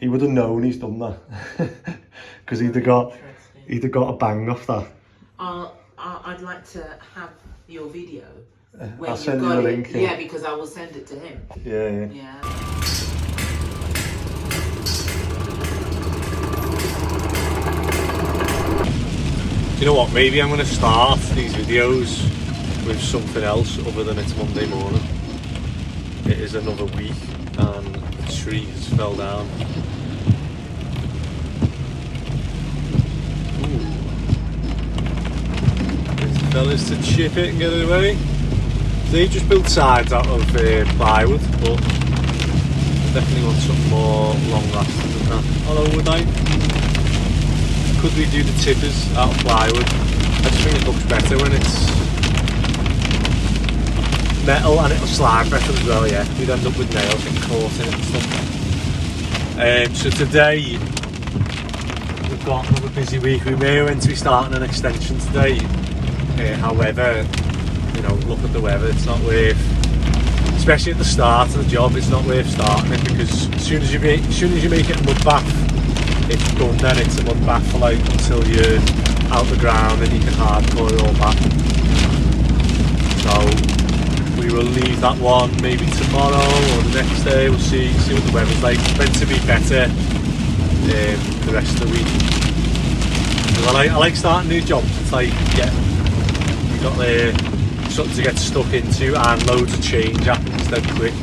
he would have known he's done that. Because he'd have got a bang off that. I'd like to have your video. I'll send you the link. Yeah, because I will send it to him. Yeah. Do you know what? Maybe I'm going to start these videos with something else other than it's Monday morning. It is another week and the tree has fell down. Fellas to chip it and get it away. They just built sides out of plywood, but I definitely want something more long lasting than that. Although would I? Could we do the tippers out of plywood? I just think it looks better when it's metal and it'll slide better as well, yeah. We'd end up with nails getting caught in it and stuff. So today we've got another busy week. We may want to be starting an extension today. However, you know, look at the weather, it's not worth, especially at the start of the job, it's not worth starting it, because as soon as you make it a mud bath, it's done then. It's a mud bath for like until you're out the ground and you can hardcore it all back. So we will leave that one maybe tomorrow or the next day. We'll see what the weather's like. It's meant to be better the rest of the week. So I like starting new jobs. It's like, yeah, got something to get stuck into and loads of change happens dead quick.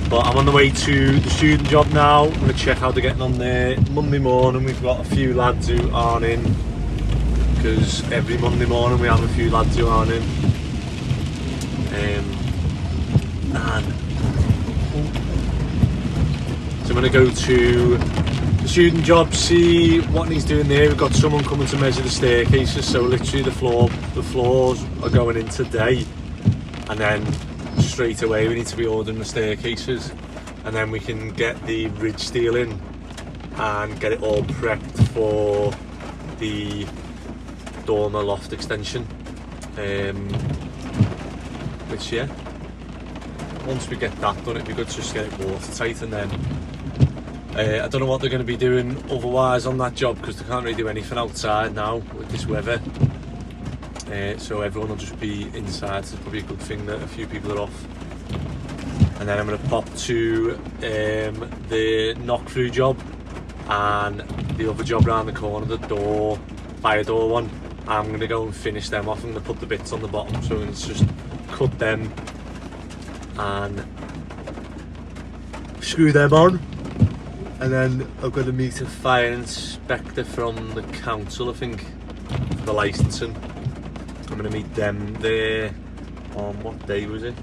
But I'm on the way to the student job now. I'm going to check how they're getting on there. Monday morning we've got a few lads who aren't in, because every Monday morning we have a few lads who aren't in. So I'm going to go to the student job, see what he's doing there. We've got someone coming to measure the staircases, so literally the floors are going in today, and then straight away we need to be ordering the staircases, and then we can get the ridge steel in and get it all prepped for the dormer loft extension. Which, yeah, once we get that done, it'd be good to just get it watertight, and then I don't know what they're going to be doing otherwise on that job, because they can't really do anything outside now with this weather. So everyone will just be inside, so it's probably a good thing that a few people are off. And then I'm going to pop to the knock-through job and the other job around the corner, the fire door one. I'm going to go and finish them off. I'm going to put the bits on the bottom, so I'm going to just cut them and screw them on. And then I've got to meet a fire inspector from the council, I think, for the licensing. I'm going to meet them there on, what day was it?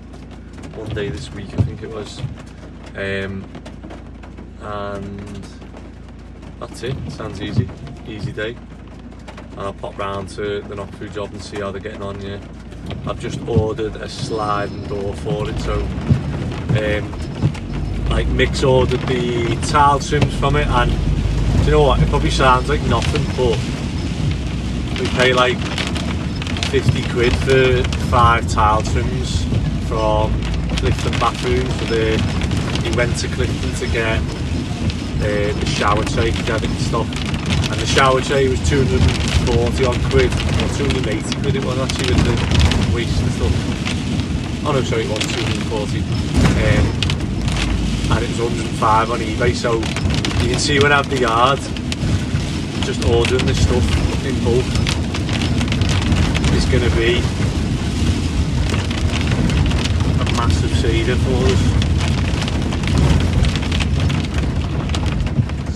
One day this week, I think it was. And that's it. Sounds easy. Easy day. And I'll pop round to the knock-through job and see how they're getting on, yeah. I've just ordered a sliding door for it, so like Mick's ordered the tile trims from it, and do you know what, it probably sounds like nothing, but we pay like 50 quid for 5 tile trims from Clifton Bathrooms. So he went to Clifton to get the shower tray to get it in stock, and the shower tray was 240 odd quid, or 280 quid it was actually, with the waste and stuff. Oh no, sorry, it was 240. And it was 105 on eBay, so you can see when I have the yard, just ordering this stuff in bulk is going to be a massive saver for us.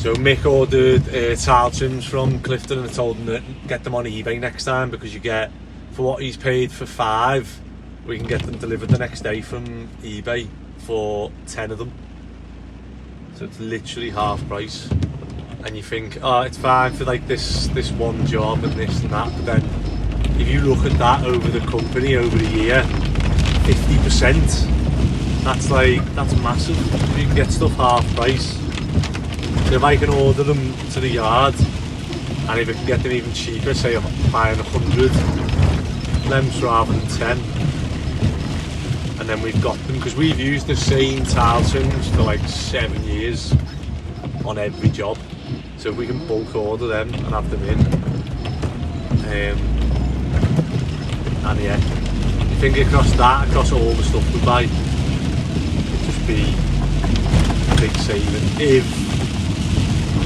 So Mick ordered tile trims from Clifton, and I told him that get them on eBay next time, because you get, for what he's paid for 5, we can get them delivered the next day from eBay for 10 of them. So it's literally half price, and you think, oh, it's fine for like this one job and this and that, but then if you look at that over the company over the year, 50%, that's massive. You can get stuff half price. So if I can order them to the yard, and if I can get them even cheaper, say buying 100 lamps rather than 10, and then we've got them because we've used the same tile trims for like 7 years on every job, so if we can bulk order them and have them in, and yeah, you think across all the stuff we buy, it'd just be a big saving.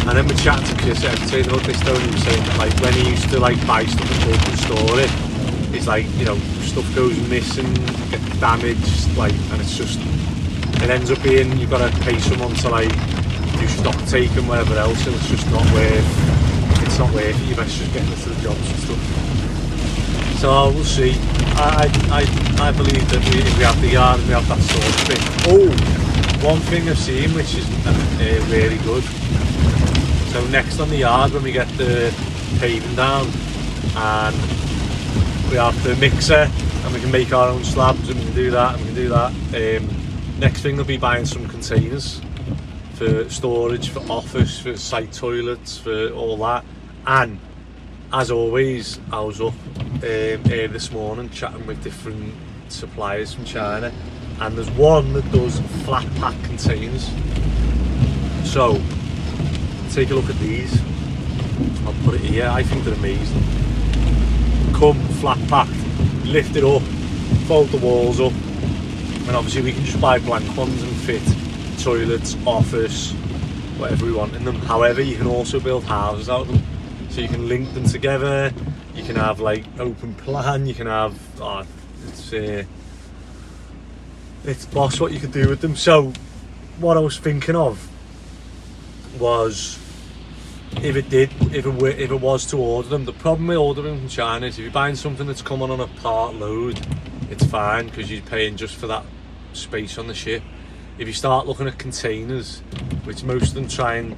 And then we chatted to Chris saying about this, though, and he was saying that, like, when he used to like buy stuff at bulk and store it, it's like, you know, stuff goes missing, gets damaged, like, and it ends up being, you've got to pay someone to like do stock take and whatever else, and it's just not worth it. You best just getting into the jobs and stuff. So we'll see. I believe that if we have the yard and we have that storage bit. Oh, one thing I've seen which is really good. So next on the yard, when we get the paving down and we have the mixer and we can make our own slabs and we can do that, next thing we'll be buying some containers for storage, for office, for site toilets, for all that. And as always, I was up here this morning chatting with different suppliers from China, and there's one that does flat pack containers. So take a look at these. I'll put it here. I think they're amazing. Come flat packed, lift it up, fold the walls up, and obviously we can just buy blank ones and fit toilets, office, whatever we want in them. However, you can also build houses out of them, so you can link them together. You can have like open plan. You can have it's boss what you could do with them. So what I was thinking of was, if it was to order them, the problem with ordering from China is if you're buying something that's coming on a part load, it's fine because you're paying just for that space on the ship. If you start looking at containers, which most of them try and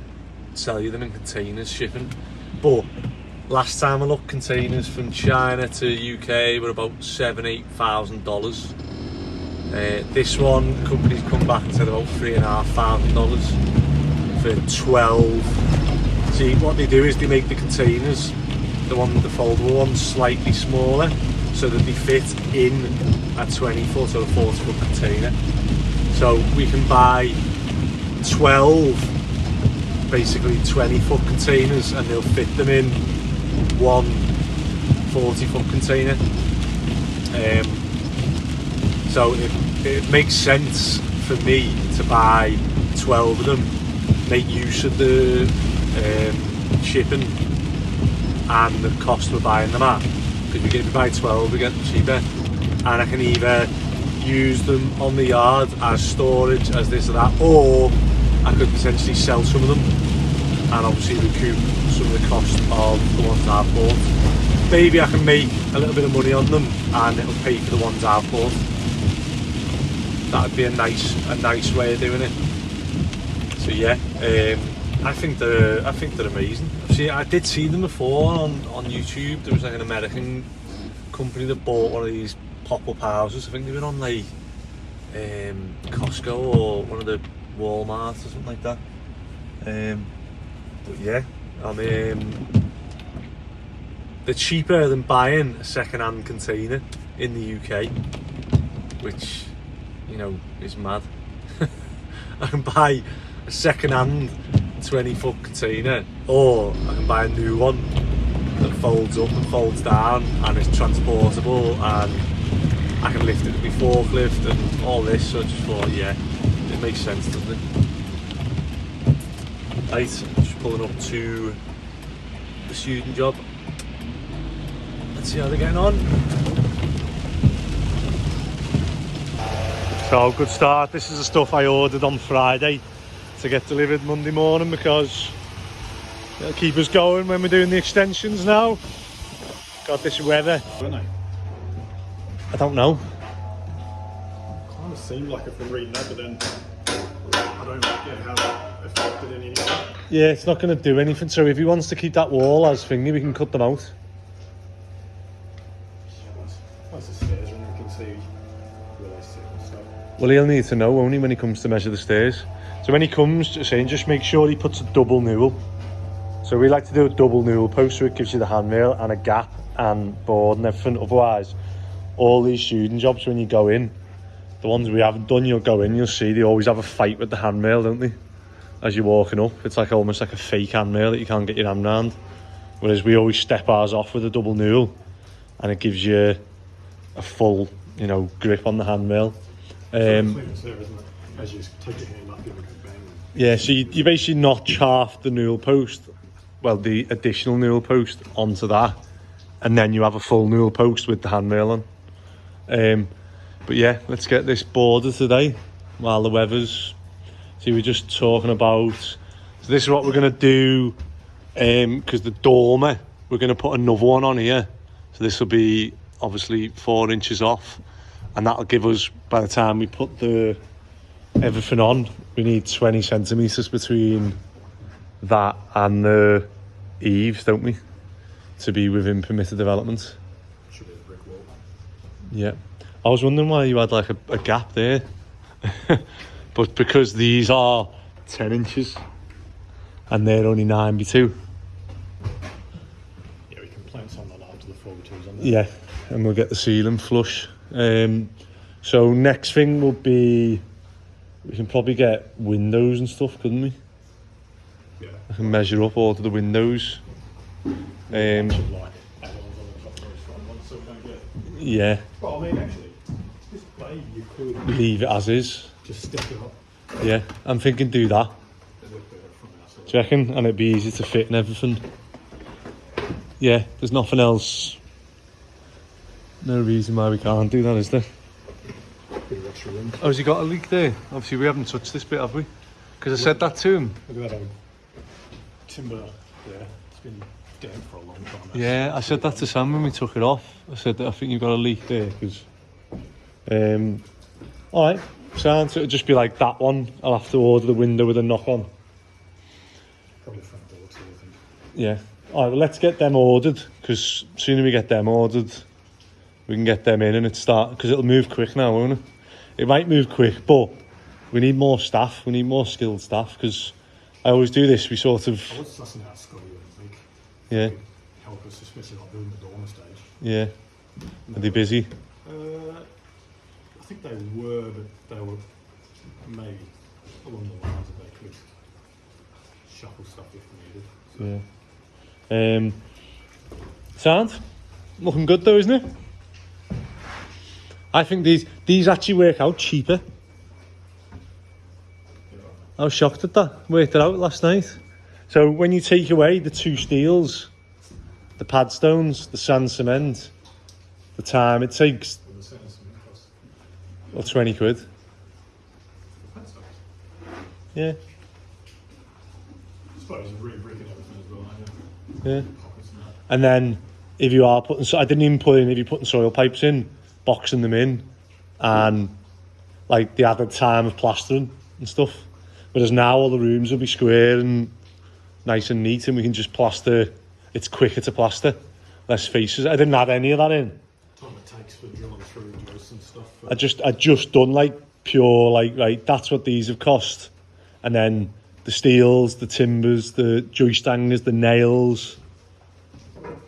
sell you them in containers shipping, but last time I looked, containers from China to UK were about $7,000–8,000. This one, companies come back and said about $3,500 for 12. See, what they do is they make the containers, the foldable ones, slightly smaller, so that they fit in a 20-foot or a 40-foot container. So we can buy 12, basically 20-foot containers, and they'll fit them in one 40-foot container. So it makes sense for me to buy 12 of them, make use of the shipping and the cost we're buying them at, because if we buy 12 we get them cheaper, and I can either use them on the yard as storage, as this or that, or I could potentially sell some of them and obviously recoup some of the cost of the ones I've bought. Maybe I can make a little bit of money on them and it'll pay for the ones I've bought. That would be a nice way of doing it. So yeah, I think they're amazing. I did see them before on YouTube. There was like an American company that bought one of these pop-up houses. I think they were on like Costco or one of the Walmarts or something like that. But yeah, they're cheaper than buying a second-hand container in the UK, which, you know, is mad. I can buy a second-hand 20-foot container, or I can buy a new one that folds up and folds down and is transportable, and I can lift it with my forklift and all this. So I just thought, yeah, it makes sense, doesn't it? Right, just pulling up to the student job. Let's see how they're getting on. So, good start. This is the stuff I ordered on Friday to get delivered Monday morning, because it'll keep us going when we're doing the extensions now. Got this weather. I don't know. Kind of seemed like it from reading that, but then I don't get how it affected any. Yeah, it's not going to do anything. So if he wants to keep that wall as thingy, we can cut them out. That's the stairs, and we can see where they sit and stuff. Well, he'll need to know, only when he comes to measure the stairs. So when he comes, just make sure he puts a double newel. So we like to do a double newel post, so it gives you the handrail and a gap and board and everything. Otherwise, all these student jobs, when you go in, The ones we haven't done, you'll go in, you'll see they always have a fight with the handrail, don't they? As you're walking up, it's like almost like a fake handrail that you can't get your hand round. Whereas we always step ours off with a double newel, and it gives you a full, you know, grip on the handrail. There, isn't it? As you take your hand up, you bang. Yeah, so you basically notch half the newel post, well, the additional newel post onto that, and then you have a full newel post with the handrail on. But yeah, let's get this boarded today while the weather's... See, we're just talking about... So this is what we're going to do, because the dormer, we're going to put another one on here. So this will be obviously 4 inches off, and that'll give us, by the time we put everything on, we need 20 centimetres between that and the eaves, don't we? To be within permitted development. Should be a brick wall. Yeah. I was wondering why you had like a gap there. But because these are 10 inches and they're only 9x2. Yeah, we can plant some of that up to the 4x2s on there. Yeah, and we'll get the ceiling flush. So next thing will be, we can probably get windows and stuff, couldn't we? Yeah. I can measure up all to the windows. Should like add-ons on the top of those front ones, so we don't get... Yeah, Well, I mean, actually, this blade you could leave it as is. just stick it up. Yeah, I'm thinking do that. It look better from outside. Do you reckon? And it'd be easy to fit and everything. Yeah, there's nothing else. No reason why we can't do that, is there? Bit of extra room. Oh, has he got a leak there? Obviously, we haven't touched this bit, have we? Because I said that to him. Look at that old timber there. It's been damp for a long time. Yeah, I said that to Sam when we took it off. I said that I think you've got a leak there, because... Alright, so it'll just be like that one. I'll have to order the window with a knock on. Probably front door too, I think. Yeah. Alright, well, let's get them ordered, because sooner we get them ordered, we can get them in and it's start, because it'll move quick now, won't it? It might move quick, but we need more staff. We need more skilled staff, because I always do this. We sort of... I was sussing out Scotty I think. Yeah. Help us, especially like doing the dormer stage. Yeah. Are they busy? I think they were, but they were maybe along the lines that they could shuffle stuff if needed. So. Yeah. Sound? Looking good though, isn't it? I think these actually work out cheaper. I was shocked at that. Worked it out last night. So when you take away the 2 steels, the pad stones, the sand cement, the time it takes, well, 20 quid. Yeah. I suppose re-bricking everything as well, Yeah. And then if you are putting, I didn't even put in, if you're putting soil pipes in, boxing them in, and like the added time of plastering and stuff. Whereas now all the rooms will be square and nice and neat, and we can just plaster. It's quicker to plaster, less faces. I didn't add any of that in. Time it takes for drilling through joists and stuff. I just done like pure, like, right, that's what these have cost, and then the steels, the timbers, the joist hangers, the nails.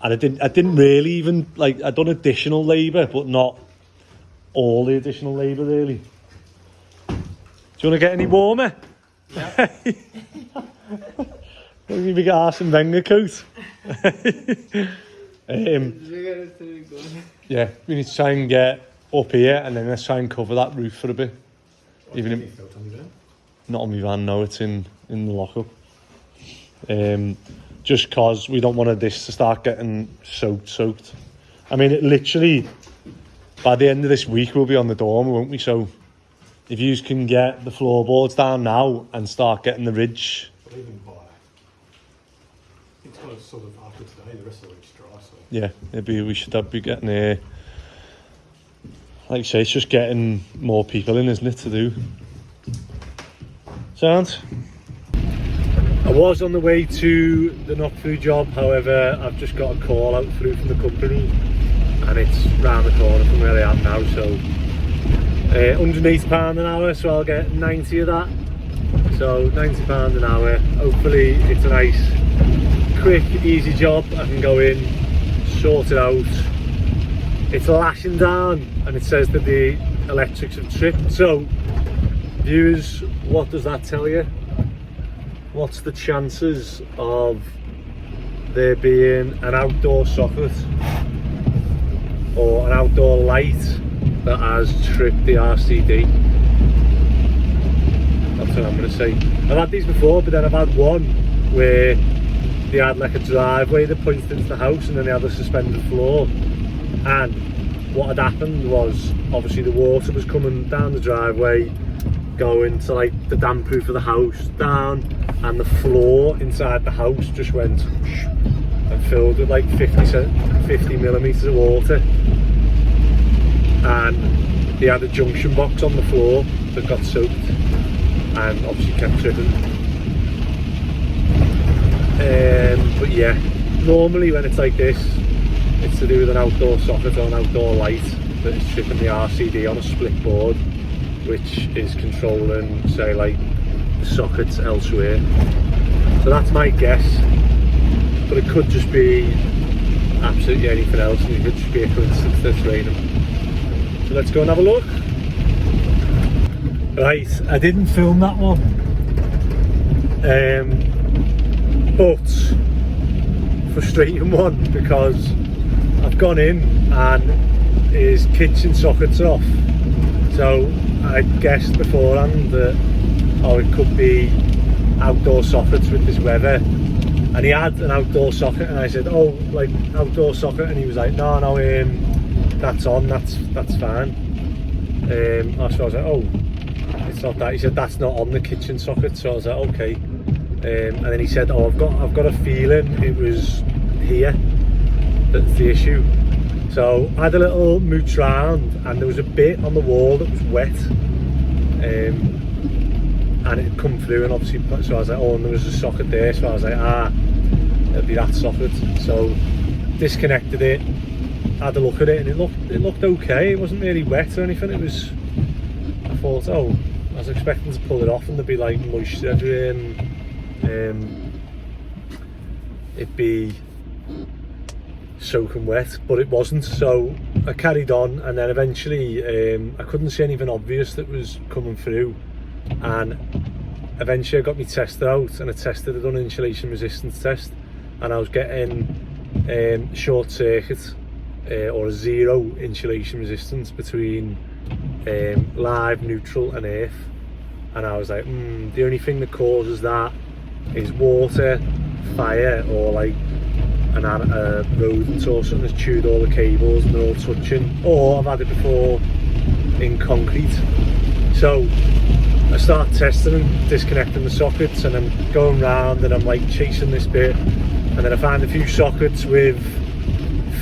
And I didn't really even, like, I'd done additional labour, but not all the additional labour, really. Do you want to get any warmer? Yeah. Give me a Arsene Wenger coat. Yeah, we need to try and get up here, and then let's try and cover that roof for a bit. Even if, not on my van, no, it's in the lockup. Just cause we don't want this to start getting soaked. I mean, it literally, by the end of this week, we'll be on the dormer, won't we? So if you can get the floorboards down now and start getting the ridge. But even by, it's kind of sort of after today, the rest of the week's dry, so. Yeah, we should be getting there. Like you say, it's just getting more people in, isn't it, to do. Sounds? I was on the way to the knock-through job, however, I've just got a call out through from the company, and it's round the corner from where I am now, so £180 an hour, so I'll get 90 of that. So £90 an hour. Hopefully it's a nice, quick, easy job. I can go in, sort it out. It's lashing down, and it says that the electrics have tripped. So viewers, what does that tell you? What's the chances of there being an outdoor socket or an outdoor light that has tripped the RCD? That's what I'm going to say. I've had these before, but then I've had one where they had like a driveway that pointed into the house, and then they had a suspended floor, and what had happened was obviously the water was coming down the driveway, going to like the damp proof of the house down, and the floor inside the house just went and filled with like 50 millimeters of water, and they had a junction box on the floor that got soaked and obviously kept tripping. But yeah, normally when it's like this, it's to do with an outdoor socket or an outdoor light that is tripping the RCD on a split board, which is controlling, say, like the sockets elsewhere. So that's my guess, but it could just be absolutely anything else, and it could just be a coincidence that it's raining. So let's go and have a look. Right, I didn't film that one, but frustrating one, because I've gone in and his kitchen sockets are off. So I guessed beforehand that, oh, it could be outdoor sockets with this weather, and he had an outdoor socket, and I said, oh, like outdoor socket, and he was like, no, that's on, that's fine. So I was like, oh, it's not that. He said that's not on the kitchen socket. So I was like, okay. And then he said, oh, I've got a feeling it was here that's the issue. So I had a little mooch round, and there was a bit on the wall that was wet, and it had come through, and obviously, so I was like, oh, and there was a socket there, so I was like, it'll be that socket. So disconnected it, had a look at it, and it looked okay. It wasn't really wet or anything. It was, I thought, oh, I was expecting to pull it off and there'd be like moisture everywhere, and it'd be soaking wet, but it wasn't. So I carried on, and then eventually I couldn't see anything obvious that was coming through, and eventually I got my tester out, and I done an insulation resistance test, and I was getting short circuit or a zero insulation resistance between live, neutral and earth. And I was like, the only thing that causes that is water, fire, or like a rodent or something that's chewed all the cables and they're all touching, or I've had it before in concrete. So I start testing and disconnecting the sockets, and I'm going round and I'm like chasing this bit, and then I find a few sockets with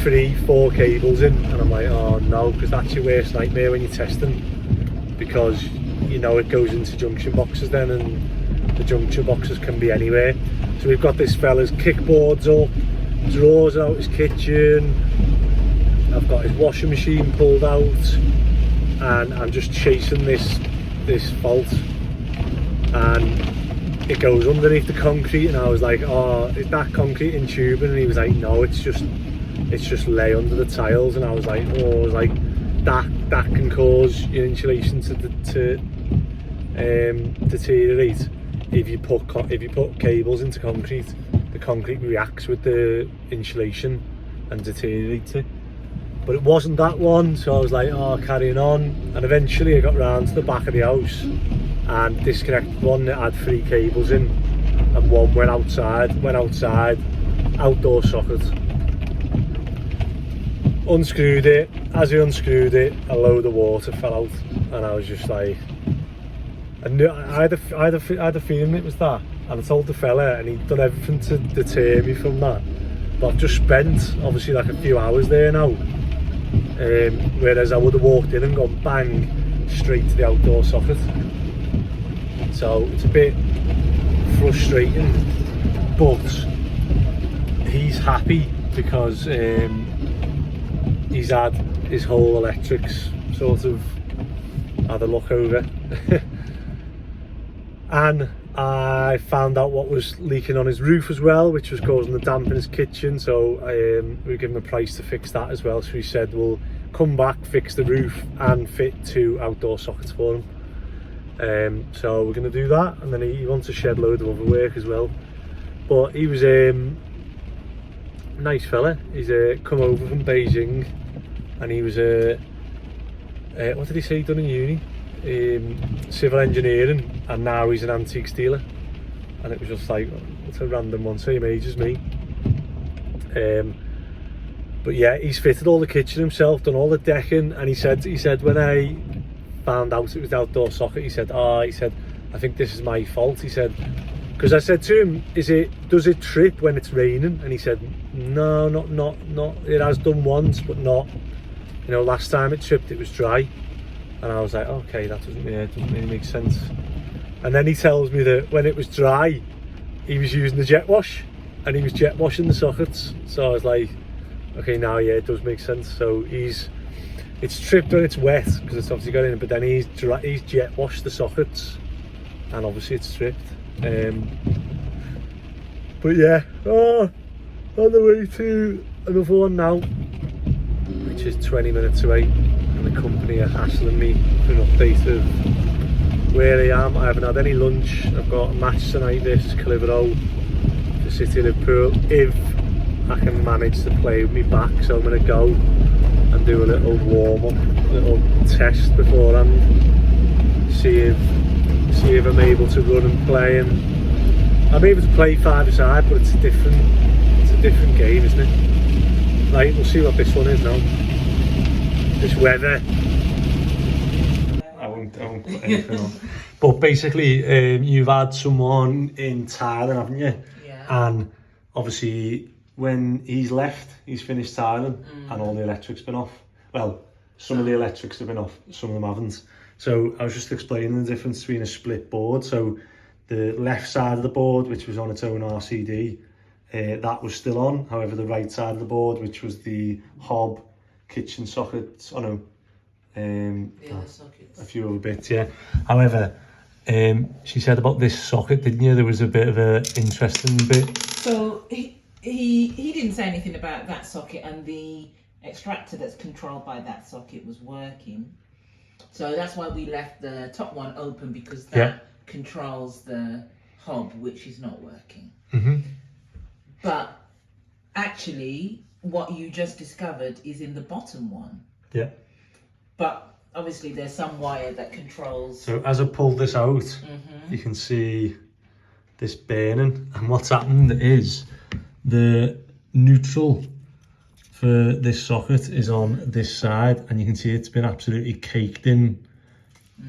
3-4 cables in, and I'm like, oh no, because that's your worst nightmare when you're testing, because you know it goes into junction boxes then, and the junction boxes can be anywhere. So we've got this fella's kickboards up, drawers out his kitchen, I've got his washing machine pulled out, and I'm just chasing this fault, and it goes underneath the concrete, and I was like, oh, is that concrete in tubing? And he was like, no, it's just lay under the tiles. And I was like, that can cause your insulation to deteriorate if you put cables into concrete. The concrete reacts with the insulation and deteriorates it. But it wasn't that one, so I was like, oh, carrying on. And eventually I got round to the back of the house and disconnected one that had 3 cables in, and one went outside, outdoor socket. Unscrewed it. As I unscrewed it, a load of water fell out, and I was just like, I had a feeling it was that, and I told the fella, and he'd done everything to deter me from that. But I've just spent obviously like a few hours there now, whereas I would have walked in and gone bang straight to the outdoor socket. So it's a bit frustrating, but he's happy because he's had his whole electrics sort of had a look over. And I found out what was leaking on his roof as well, which was causing the damp in his kitchen. So we gave him a price to fix that as well. So he said, we'll come back, fix the roof and fit 2 outdoor sockets for him. So we're going to do that, and then he wants a shed load of other work as well. But he was nice fella. He's come over from Beijing, and he was what did he say he'd done in uni? Civil engineering, and now he's an antiques dealer. And it was just like, it's a random one, same age as me. But yeah, he's fitted all the kitchen himself, done all the decking, and he said when I found out it was the outdoor socket, he said I think this is my fault. He said, because I said to him, does it trip when it's raining? And he said, no, not. It has done once, but not. You know, last time it tripped, it was dry. And I was like, okay, that doesn't really make sense. And then he tells me that when it was dry, he was using the jet wash, and he was jet washing the sockets. So I was like, okay, now yeah, it does make sense. So it's tripped when it's wet, because it's obviously got in, but then he's jet washed the sockets, and obviously it's tripped. But yeah, on the way to another one now, which is 20 minutes away, and the company are hassling me for an update of where I am. I haven't had any lunch. I've got a match tonight versus Clitheroe for City Liverpool, if I can manage to play with me back. So I'm going to go and do a little warm-up, little test beforehand, see if I'm able to run and play. And I'm able to play 5-a-side, but it's a different game, isn't it? Right, we'll see what this one is now. This weather. I won't put anything on. But basically, you've had someone in tiling, haven't you? Yeah. And obviously, when he's left, he's finished tiling, and all the electrics been off. Well, some of the electrics have been off, some of them haven't. So I was just explaining the difference between a split board. So the left side of the board, which was on its own RCD, that was still on. However, the right side of the board, which was the hob, kitchen sockets, the other sockets, a few other bits, yeah. However, she said about this socket, didn't you? There was a bit of a interesting bit. So he didn't say anything about that socket, and the extractor that's controlled by that socket was working. So that's why we left the top one open, because that controls the hob, which is not working. But actually, what you just discovered is in the bottom one. Yeah. But obviously there's some wire that controls. So as I pulled this out, you can see this burning, and what's happened is the neutral for this socket is on this side, and you can see it's been absolutely caked in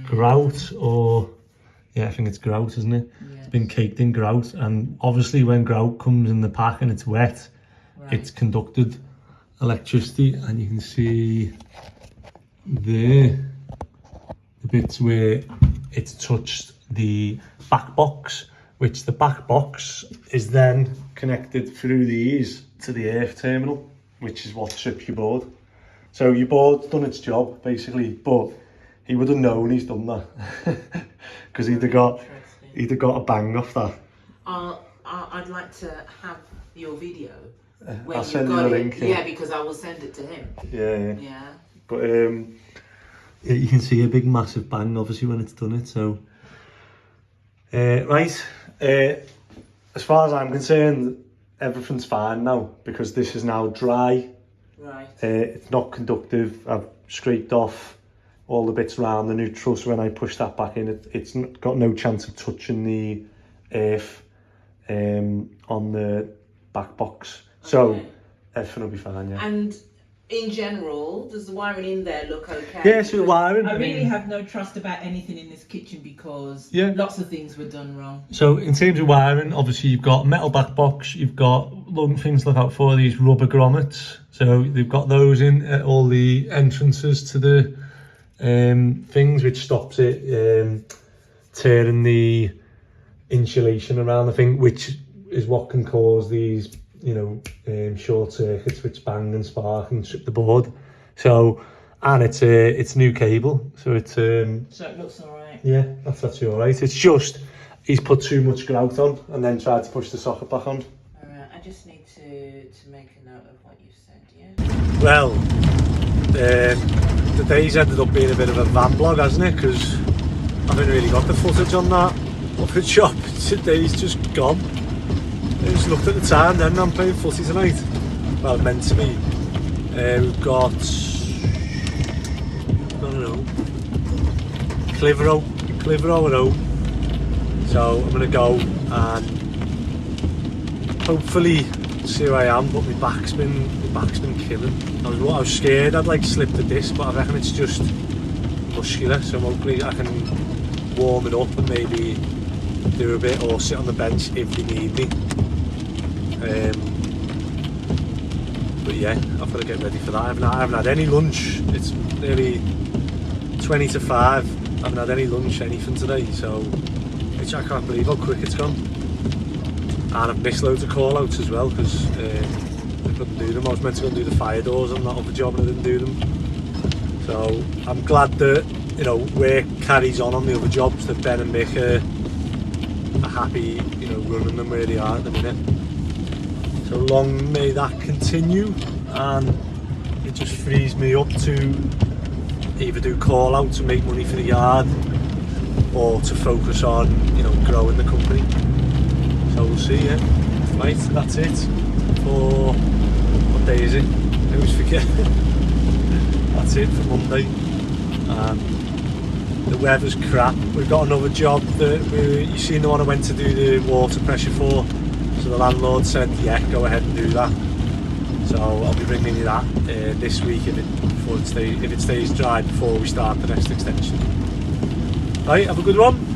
grout, or yeah, I think it's grout, isn't it? Yes. It's been caked in grout, and obviously when grout comes in the pack and it's wet, it's conducted electricity, and you can see there the bits where it's touched the back box, which the back box is then connected through these to the earth terminal, which is what trips your board. So your board's done its job basically, but he would have known he's done that because he'd have got a bang off that. I'd like to have your video. I'll send you the link. Yeah, because I will send it to him. Yeah. But yeah, you can see a big massive bang obviously when it's done it. So right, as far as I'm concerned, everything's fine now, because this is now dry. Right. It's not conductive. I've scraped off all the bits around the neutral, so when I push that back in, it's got no chance of touching the earth on the back box. So everything will be fine, yeah. And in general, does the wiring in there look okay? Yeah, so the wiring. I really have no trust about anything in this kitchen, because lots of things were done wrong. So in terms of wiring, obviously you've got metal back box, you've got things to look out for, these rubber grommets. So they've got those in at all the entrances to the things, which stops it tearing the insulation around the thing, which is what can cause these, you know, short circuits which bang and spark and strip the board. So, and it's new cable, so it's so it looks all right. Yeah, that's actually all right. It's just he's put too much grout on and then tried to push the socket back on. I just need to make a note of what you said, yeah? Well, the day's ended up being a bit of a van blog, hasn't it? Because I haven't really got the footage on that other job. Today's just gone. I just looked at the time then, I'm playing footy tonight. Well, meant to be. We've got, I don't know, Clitheroe at home. So I'm going to go and hopefully see who I am, but my back's been killing. I was scared I'd like slip the disc, but I reckon it's just muscular, so hopefully I can warm it up and maybe do a bit or sit on the bench if they need me. But yeah, I've got to get ready for that. I haven't had any lunch. It's nearly 20 to 5. I haven't had any lunch, anything today, so I can't believe how quick it's gone. And I've missed loads of call outs as well because I couldn't do them. I was meant to go and do the fire doors on that other job and I didn't do them. So I'm glad that, you know, work carries on the other jobs, that Ben and Mick are happy, you know, running them where they are at the minute. So long may that continue, and it just frees me up to either do call outs and make money for the yard, or to focus on, you know, growing the company. So we'll see, yeah. Right, that's it for, what day is it? I always forget. That's it for Monday. The weather's crap. We've got another job that you seen the one I went to do the water pressure for. So the landlord said, yeah, go ahead and do that. So I'll be bringing you that this week if it stays dry before we start the next extension. Right, have a good one.